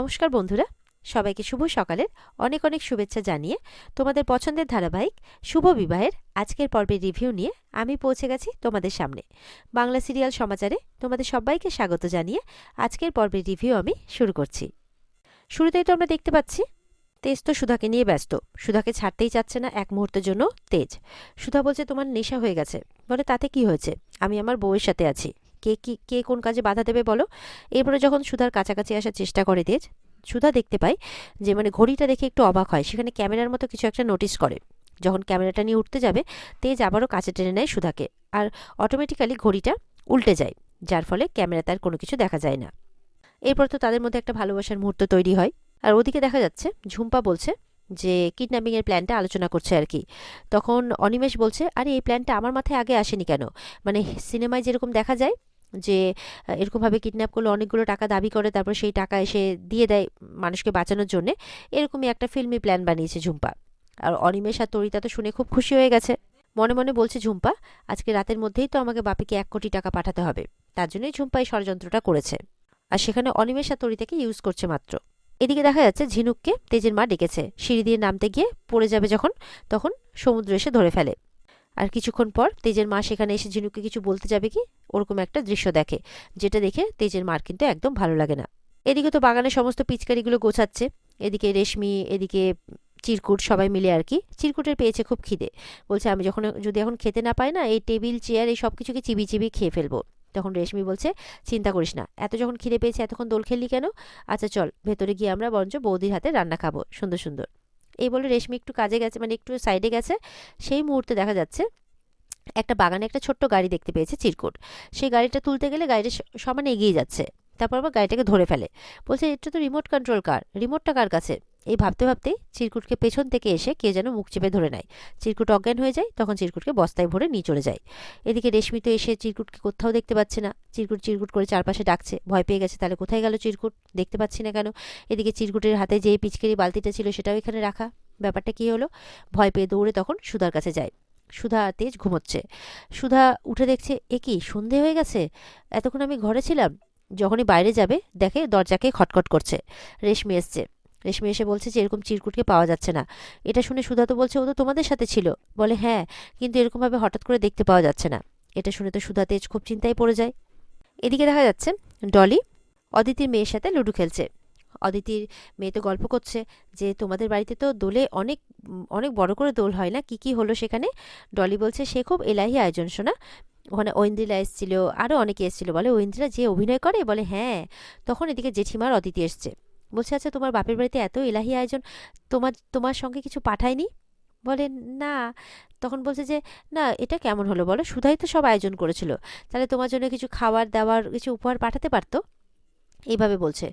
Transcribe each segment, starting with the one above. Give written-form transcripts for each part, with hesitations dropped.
নমস্কার বন্ধুরা, সবাইকে শুভ সকালের অনেক অনেক শুভেচ্ছা জানিয়ে তোমাদের পছন্দের ধারাবাহিক শুভ বিবাহের আজকের পর্বের রিভিউ নিয়ে আমি পৌঁছে গেছি তোমাদের সামনে। বাংলা সিরিয়াল সমাচারে তোমাদের সবাইকে স্বাগত জানিয়ে আজকের পর্বের রিভিউ আমি শুরু করছি। শুরুতেই তো আমরা দেখতে পাচ্ছি তেজ তো সুধাকে নিয়ে ব্যস্ত। সুধাকে ছাড়তেই চাচ্ছে না এক মুহূর্তের জন্য তেজ। সুধা বলছে তোমার নেশা হয়ে গেছে। বলে তাতে কি হয়েছে, আমি আমার বউয়ের সাথে আছি, কে কোন কাজে বাধা দেবে বলো। এরপরে যখন সুধার কাছাকাছি আসার চেষ্টা করে তেজ, সুধা দেখতে পায় যে ঘড়িটা দেখে একটু অবাক হয়। সেখানে ক্যামেরার মতো কিছু একটা নোটিস করে। যখন ক্যামেরাটা নিয়ে উঠতে যাবে তেজ আবারও কাছে টেনে নেয় সুধাকে, আর অটোমেটিক্যালি ঘড়িটা উল্টে যায়, যার ফলে ক্যামেরাতে আর কোনো কিছু দেখা যায় না। এরপর তো তাদের মধ্যে একটা ভালোবাসার মুহূর্ত তৈরি হয়। আর ওদিকে দেখা যাচ্ছে ঝুম্পা বলছে যে কিডন্যাপিং এর প্ল্যানটা আলোচনা করছে আর কি। তখন অনিমেষ বলছে, আরে এই প্ল্যানটা আমার মাথায় আগে আসেনি কেন। সিনেমায় যেরকম দেখা যায় যে এরকমভাবে কিডন্যাপ করলে অনেকগুলো টাকা দাবি করে, তারপর সেই টাকা এসে দিয়ে দেয় মানুষকে বাঁচানোর জন্য। এরকমই একটা ফিল্মি প্ল্যান বানিয়েছে ঝুম্পা। আর অনিমেষ আর তরিতা তো শুনে খুব খুশি হয়ে গেছে। মনে মনে বলছে ঝুম্পা, আজকে রাতের মধ্যেই তো আমাকে বাপিকে 1 কোটি টাকা পাঠাতে হবে। তার জন্যই ঝুম্পা এই ষড়যন্ত্রটা করেছে। আর সেখানে অনিমেষ আর তরিতাকে ইউজ করছে মাত্র। এদিকে দেখা যাচ্ছে ঝিনুককে তেজের মা ডেকেছে। সিঁড়ি দিয়ে নামতে গিয়ে পড়ে যাবে যখন, তখন সমুদ্র এসে ধরে ফেলে। আর কিছুক্ষণ পর তেজের মা সেখানে এসে ঝিনুককে কিছু বলতে যাবে কি, ওরকম একটা দৃশ্য দেখে, যেটা দেখে তেজের মার কিন্তু একদম ভালো লাগে না। এদিকে তো বাগানের সমস্ত পিচকারিগুলো গোছাচ্ছে। এদিকে রেশমি, এদিকে চিরকুট, সবাই মিলে আর কি। চিরকুটের পেয়েছে খুব খিদে। বলছে আমি যদি এখন খেতে না পাই না, এই টেবিল চেয়ার এই সব কিছুকে চিবি চিবি খেয়ে ফেলবো। তখন রেশমি বলছে, চিন্তা করিস না, এত যখন খিদে পেয়েছে এতক্ষণ দোল খেললি কেন। আচ্ছা চল ভেতরে গিয়ে আমরা বরঞ্চ বৌদির হাতে রান্না খাবো সুন্দর সুন্দর। এই বলে রেশমি একটু কাজে গেছে, একটু সাইডে গেছে। সেই মুহূর্তে দেখা যাচ্ছে একটা বাগানে একটা ছোট্ট গাড়ি দেখতে পেয়েছে চিরকুট। সেই গাড়িটা তুলতে গেলে গাড়িটা সমানে এগিয়ে যাচ্ছে। তারপর আবার গাড়িটাকে ধরে ফেলে। বলছে এটা তো রিমোট কন্ট্রোল কার, রিমোটটা কার কাছে। এই ভাবতে ভাবতেই চিরকুটকে পেছন থেকে এসে কে যেন মুখ চেপে ধরে নেয়। চিরকুট অজ্ঞান হয়ে যায়। তখন চিরকুটকে বস্তায় ভরে নিয়ে চলে যায়। এদিকে রেশমি তো এসে চিরকুটকে কোথাও দেখতে পাচ্ছে না। চিরকুট চিরকুট করে চারপাশে ডাকছে, ভয় পেয়ে গেছে, তাহলে কোথায় গেল চিরকুট, দেখতে পাচ্ছি না কেন। এদিকে চিরকুটের হাতে যে পিচকারি বালতিটা ছিল সেটাও এখানে রাখা। ব্যাপারটা কি হলো। ভয় পেয়ে দৌড়ে তখন সুধার কাছে যায়। সুধা তেজ ঘুমোচ্ছে। সুধা উঠে দেখছে, এ কি সন্ধে হয়ে গেছে, এতক্ষণ আমি ঘরে ছিলাম। যখনই বাইরে যাবে দেখে দরজাকে খটখট করছে। রেশমি এসছে। রেশমি এসে বলছে যে এরকম চিরকুটকে পাওয়া যাচ্ছে না। এটা শুনে সুধা তো বলছে ও তো তোমাদের সাথে ছিল। বলে হ্যাঁ, কিন্তু এরকমভাবে হঠাৎ করে দেখতে পাওয়া যাচ্ছে না। এটা শুনে তো সুধা তেজ খুব চিন্তায় পড়ে যায়। এদিকে দেখা যাচ্ছে ডলি অদিতির মেয়ের সাথে লুডো খেলছে। অদিতির মেয়ে তো গল্প করছে যে তোমাদের বাড়িতে তো দোলে অনেক অনেক বড় করে দোল হয় না, কি কি হলো সেখানে। ডলি বলছে সে খুব এলাহি আয়োজন শোনা, ওখানে ঐন্দ্রিলা এসেছিল, আরও অনেকে এসেছিল। বলে ঐন্দ্রিলা যে অভিনয় করে। বলে হ্যাঁ। তখন এদিকে জেঠিমার অদিতি এসছে। বলছে আচ্ছা তোমার বাপের বাড়িতে এত এলাহি আয়োজন, তোমার তোমার সঙ্গে কিছু পাঠায়নি। বলে না। তখন বলছে যে না, এটা কেমন হলো বলো, সুধাই তো সব আয়োজন করেছিল, তাহলে তোমার জন্য কিছু খাবার দাবার কিছু উপহার পাঠাতে পারতো। এইভাবে বলছে।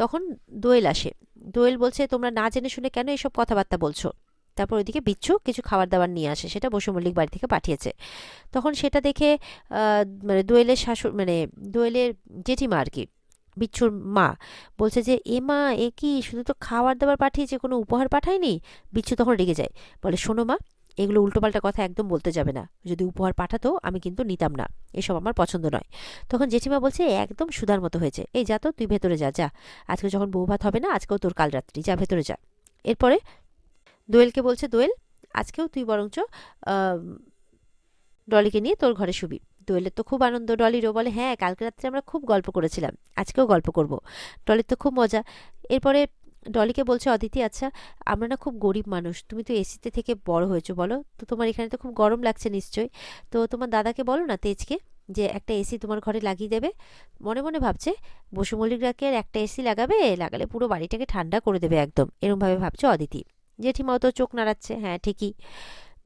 তখন দোয়েল আসে। দোয়েল বলছে তোমরা না জেনে শুনে কেন এসব কথাবার্তা বলছো। তারপর ওইদিকে বিচ্ছু কিছু খাবার দাবার নিয়ে আসে, সেটা বসু মল্লিক বাড়ি থেকে পাঠিয়েছে। তখন সেটা দেখে দোয়েলের শাশুড় দোয়েলের জেঠিমা আর কি, বিচ্ছুর মা, বলছে যে এ মা, এ কি শুধু তো খাবার দাবার পাঠিয়েছে, কোনো উপহার পাঠায়নি। বিচ্ছু তখন রেগে যায়। বলে শোনো মা, এগুলো উল্টোপাল্টা কথা একদম বলতে যাবে না। যদি উপহার পাঠাতো আমি কিন্তু নিতাম না, এসব আমার পছন্দ নয়। তখন জেঠিমা বলছে একদম সুধার মতো হয়েছে, এই যা তো তুই ভেতরে যা যা, আজকে যখন বউ ভাত হবে না, আজকেও তোর কাল রাত্রি, যা ভেতরে যা। এরপরে দোয়েলকে বলছে, দোয়েল আজকেও তুই বরঞ্চ ডলিকে নিয়ে তোর ঘরে শুবি। দোয়েলের তো খুব আনন্দ, ডলিরও। বলে হ্যাঁ, কালকে রাত্রে আমরা খুব গল্প করেছিলাম, আজকেও গল্প করব। ডলির তো খুব মজা। এরপরে ডলিকে বলছে অদিতি, আচ্ছা আমরা না খুব গরিব মানুষ, তুমি তো এসিতে থেকে বড় হয়েছো, বলো তো তোমার এখানে তো খুব গরম লাগছে নিশ্চয়ই। তো তোমার দাদাকে বলো না, তেজকে, যে একটা এসি তোমার ঘরে লাগিয়ে দেবে। মনে মনে ভাবছে বসু মল্লিকরাকে আর একটা এসি লাগালে পুরো বাড়িটাকে ঠান্ডা করে দেবে একদম, এরমভাবে ভাবছে অদিতি। জেঠিমাও তো চোখ নাড়াচ্ছে, হ্যাঁ ঠিকই।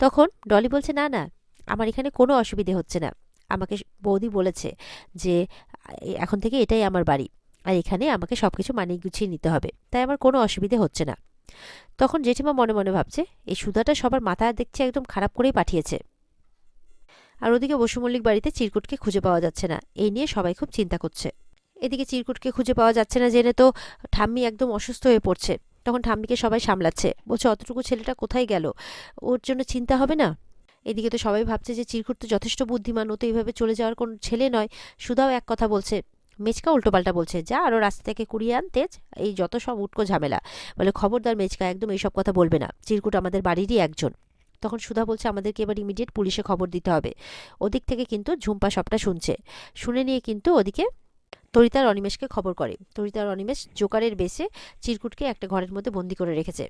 তখন ডলি বলছে না না, আমার এখানে কোনো অসুবিধে হচ্ছে না। আমাকে বৌদি বলেছে যে এখন থেকে এটাই আমার বাড়ি, আর এখানে আমাকে সবকিছু মানিয়ে গুছিয়ে নিতে হবে, তাই আমার কোনো অসুবিধে হচ্ছে না। তখন জেঠিমা মনে মনে ভাবছে এই সুধাটা সবার মাথা দেখছে একদম খারাপ করেই পাঠিয়েছে। আর ওদিকে বসু মল্লিক বাড়িতে চিরকুটকে খুঁজে পাওয়া যাচ্ছে না, এই নিয়ে সবাই খুব চিন্তা করছে। এদিকে চিরকুটকে খুঁজে পাওয়া যাচ্ছে না জেনে তো ঠাম্মি একদম অসুস্থ হয়ে পড়ছে। তখন ঠাম্মিকে সবাই সামলাচ্ছে, বলছে অতটুকু ছেলেটা কোথায় গেল, ওর জন্য চিন্তা হবে না। এদিকে তো সবাই ভাবছে যে চিরকুট তো যথেষ্ট বুদ্ধিমান, ও তো এইভাবে চলে যাওয়ার কোন ছেলে নয়। সুধাও এক কথা বলছে। মেচকা উল্টোপাল্টা বলছে, যা আরও রাস্তা থেকে কুড়িয়ে আন তেজ, এই যত সব উটকো ঝামেলা। বলে, খবরদার মেচকা, একদম এইসব কথা বলবে না, চিরকুট আমাদের বাড়িরই একজন। তখন সুধা বলছে, আমাদেরকে এবার ইমিডিয়েট পুলিশে খবর দিতে হবে। ওদিক থেকে কিন্তু ঝুম্পা সবটা শুনছে। শুনে নিয়ে কিন্তু ওদিকে তরিতা আর অনিমেষকে খবর করে। তরিতা আর অনিমেষ জোকারের বেশে চিরকুটকে একটা ঘরের মধ্যে বন্দি করে রেখেছে।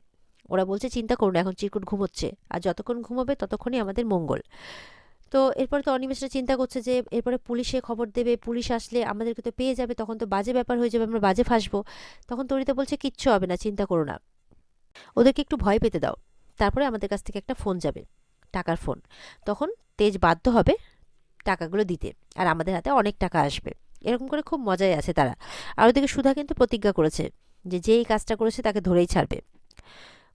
ওরা বলছে, চিন্তা করুন, এখন চিরকুট ঘুমোচ্ছে, আর যতক্ষণ ঘুমোবে ততক্ষণই আমাদের মঙ্গল। তো এরপরে তো অনিমেষরা চিন্তা করছে যে এরপরে পুলিশে খবর দেবে, পুলিশ আসলে আমাদেরকে তো পেয়ে যাবে, তখন তো বাজে ব্যাপার হয়ে যাবে, আমরা বাজে ফাঁসবো। তখন তরিতা বলছে, কিচ্ছু হবে না, চিন্তা করো না, ওদেরকে একটু ভয় পেতে দাও, তারপরে আমাদের কাছ থেকে একটা ফোন যাবে, টাকার ফোন। তখন তেজ বাধ্য হবে টাকাগুলো দিতে, আর আমাদের হাতে অনেক টাকা আসবে। এরকম করে খুব মজায় আছে তারা। আর ওদিকে সুধা কিন্তু প্রতিজ্ঞা করেছে যে যে এই কাজটা করেছে তাকে ধরেই ছাড়বে।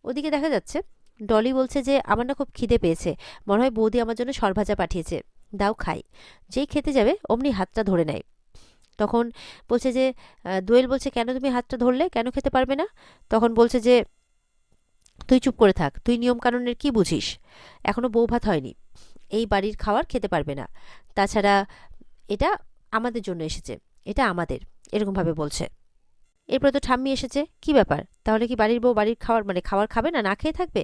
ওদিকে দেখা যাচ্ছে ডলি বলছে যে আমার না খুব খিদে পেয়েছে, মনে হয় বৌদি আমার জন্য সরভাজা পাঠিয়েছে, দাও খাই। যেই খেতে যাবে অমনি হাতটা ধরে নেয়। তখন বলছে যে দোয়েল বলছে, কেন তুমি হাতটা ধরলে, কেন খেতে পারবে না? তখন বলছে যে তুই চুপ করে থাক, তুই নিয়ম কানুনের কি বুঝিস, এখনো বউ ভাত হয়নি, এই বাড়ির খাবার খেতে পারবে না, তাছাড়া এটা আমাদের জন্য এসেছে, এটা আমাদের, এরকমভাবে বলছে। এরপরে তো ঠাম্মি এসেছে, কি ব্যাপার, তাহলে কি বাড়ির বউ বাড়ির খাবার মানে খাবার খাবে না, না খেয়ে থাকবে?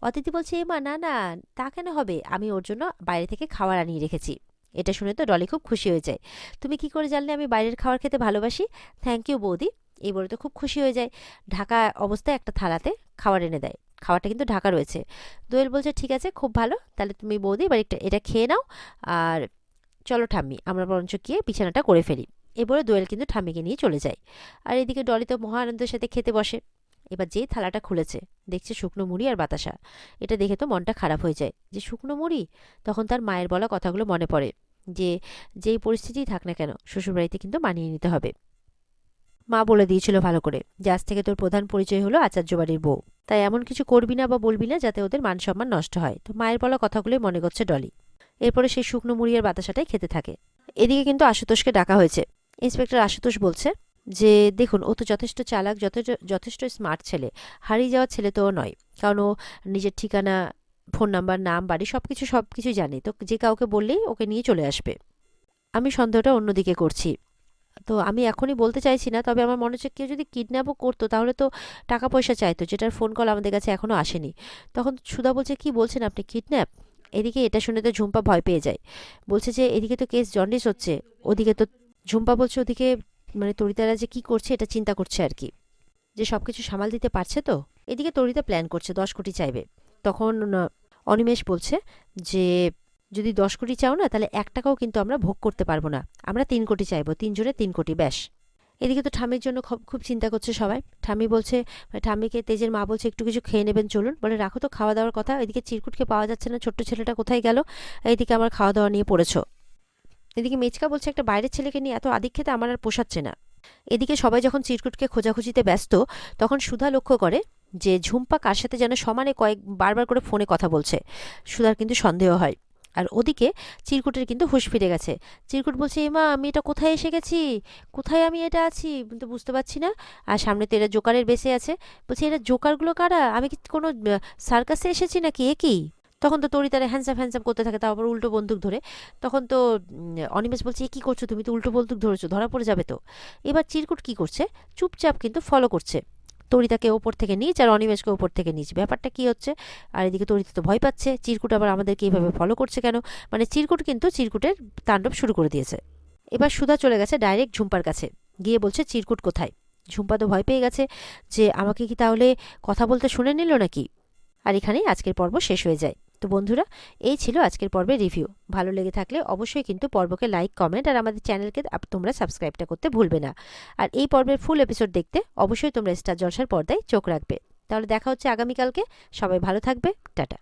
অতিথি বলছে, এমা না না, তা কেন হবে, আমি ওর জন্য বাইরে থেকে খাবার আনিয়ে রেখেছি। এটা শুনে তো ডলি খুব খুশি হয়ে যায়। তুমি কি করে জানলে আমি বাইরের খাবার খেতে ভালোবাসি? থ্যাংক ইউ বৌদি। এই বলে তো খুব খুশি হয়ে যায়। ঢাকা অবস্থায় একটা থালাতে খাবার এনে দেয়, খাবারটা কিন্তু ঢাকা রয়েছে। দোয়েল বলছে, ঠিক আছে, খুব ভালো, তাহলে তুমি বৌদি এবার এটা খেয়ে নাও, আর চলো ঠাম্মি আমরা বরঞ্চ গিয়ে বিছানাটা করে ফেলি। এবারে দোয়েল কিন্তু ঠাম্মিকে নিয়ে চলে যায়। আর এদিকে ডলি তো মহা আনন্দের সাথে খেতে বসে। এবার যেই থালাটা খুলেছে দেখছে শুকনো মুড়ি আর বাতাসা। এটা দেখে তো মনটা খারাপ হয়ে যায়, যে শুকনো মুড়ি। তখন তার মায়ের বলা কথাগুলো মনে পড়ে, যে যেই পরিস্থিতিই থাক না কেন শ্বশুরবাড়িতে কিন্তু মানিয়ে নিতে হবে। মা বলে দিয়েছিল ভালো করে যে আজ থেকে তোর প্রধান পরিচয় হলো আচার্য বাড়ির বউ, তাই এমন কিছু করবি না বা বলবি না যাতে ওদের মান সম্মান নষ্ট হয়। তো মায়ের বলা কথাগুলোই মনে করছে ডলি। এরপরে সেই শুকনো মুড়ি আর বাতাসাটাই খেতে থাকে। এদিকে কিন্তু আশুতোষকে ডাকা হয়েছে। ইন্সপেক্টর আশুতোষ বলছে যে দেখুন, ও তো যথেষ্ট চালাক, যথেষ্ট স্মার্ট ছেলে, হারিয়ে যাওয়ার ছেলে তো ও নয়, কারণ ও নিজের ঠিকানা, ফোন নাম্বার, নাম, বাড়ি সবকিছু জানে, তো যে কাউকে বললেই ওকে নিয়ে চলে আসবে। আমি সন্দেহটা অন্যদিকে করছি, তো আমি এখনই বলতে চাইছি না, তবে আমার মনে হচ্ছে কেউ যদি কিডন্যাপও করতো তাহলে তো টাকা পয়সা চাইতো, যেটার ফোন কল আমাদের কাছে এখনো আসেনি। তখন সুধা বলছে, কি বলছেন আপনি, কিডন্যাপ? এদিকে এটা শুনে তো ঝুম্পা ভয় পেয়ে যায়, বলছে যে এদিকে তো কেস জন্ডিস হচ্ছে, ওদিকে তো ঝুম্পা বলছে ওদিকে মানে তরিতারা যে কি করছে এটা চিন্তা করছে আর কি, যে সবকিছু সামাল দিতে পারছে তো। এদিকে তরিতা প্ল্যান করছে 10 কোটি চাইবে। তখন অনিমেষ বলছে যে যদি 10 কোটি চাও না, তাহলে 1 টাকাও কিন্তু আমরা ভোগ করতে পারবো না, আমরা 3 কোটি চাইবো, 3 জনে 3 কোটি, ব্যাস। এদিকে তো ঠাম্মির জন্য খুব চিন্তা করছে সবাই। ঠাম্মি বলছে, ঠাম্মিকে তেজের মা বলছে একটু কিছু খেয়ে নেবেন চলুন, বলে রাখো তো খাওয়া দাওয়ার কথা, এদিকে চিরকুটকে পাওয়া যাচ্ছে না, ছোট্ট ছেলেটা কোথায় গেল, এইদিকে আমার খাওয়া দাওয়া নিয়ে পড়েছো। এদিকে মেচকা বলছে, একটা বাইরের ছেলেকে নিয়ে এত আদিক খেতে আমার আর পোষাচ্ছে না। এদিকে সবাই যখন চিরকুটকে খোঁজাখুঁজিতে ব্যস্ত, তখন সুধা লক্ষ্য করে যে ঝুম্পা কার সাথে যেন সমানে বারবার করে ফোনে কথা বলছে। সুধার কিন্তু সন্দেহ হয়। আর ওদিকে চিরকুটের কিন্তু হুঁশ ফিরে গেছে। চিরকুট বলছে, এমা আমি এটা কোথায় এসে গেছি, কোথায় আমি এটা আছি, আমি তো বুঝতে পারছি না। আর সামনে তো এরা জোকারের বেসে আছে। বলছে, এরা জোকারগুলো কারা, আমি কি কোনো সার্কাসে এসেছি নাকি, এ কি? তখন তো তরিতারা হ্যান্ডসাম করতে থাকে, তাও আবার উল্টো বন্দুক ধরে। তখন তো অনিমেষ বলছে, এ কি করছো তুমি, তো উল্টো বন্দুক ধরেছো, ধরা পড়ে যাবে তো। এবার চিরকুট কি করছে, চুপচাপ কিন্তু ফলো করছে তরিতাকে ওপর থেকে নিচ, আর অনিমেষকে ওপর থেকে নিচ, ব্যাপারটা কি হচ্ছে। আর এদিকে তরিতা তো ভয় পাচ্ছে, চিরকুট আবার আমাদেরকে এইভাবে ফলো করছে কেন, মানে চিরকুট কিন্তু চিরকুটের তাণ্ডব শুরু করে দিয়েছে। এবার সুধা চলে গেছে ডাইরেক্ট ঝুম্পার কাছে, গিয়ে বলছে, চিরকুট কোথায়? ঝুম্পা তো ভয় পেয়ে গেছে যে আমাকে কি তাহলে কথা বলতে শুনে নিল নাকি। আর এখানেই আজকের পর্ব শেষ হয়ে যায়। তো বন্ধুরা, এই ছিল আজকের পর্বের রিভিউ। ভালো লেগে থাকলে অবশ্যই কিন্তু পর্বকে লাইক, কমেন্ট আর আমাদের চ্যানেলকে তোমরা সাবস্ক্রাইবটা করতে ভুলবে না। আর এই পর্বের ফুল এপিসোড দেখতে অবশ্যই তোমরা স্টার জলসার পর্দায় চোখ রাখবে। তাহলে দেখা হচ্ছে আগামীকালকে। সবাই ভালো থাকবে, টাটা।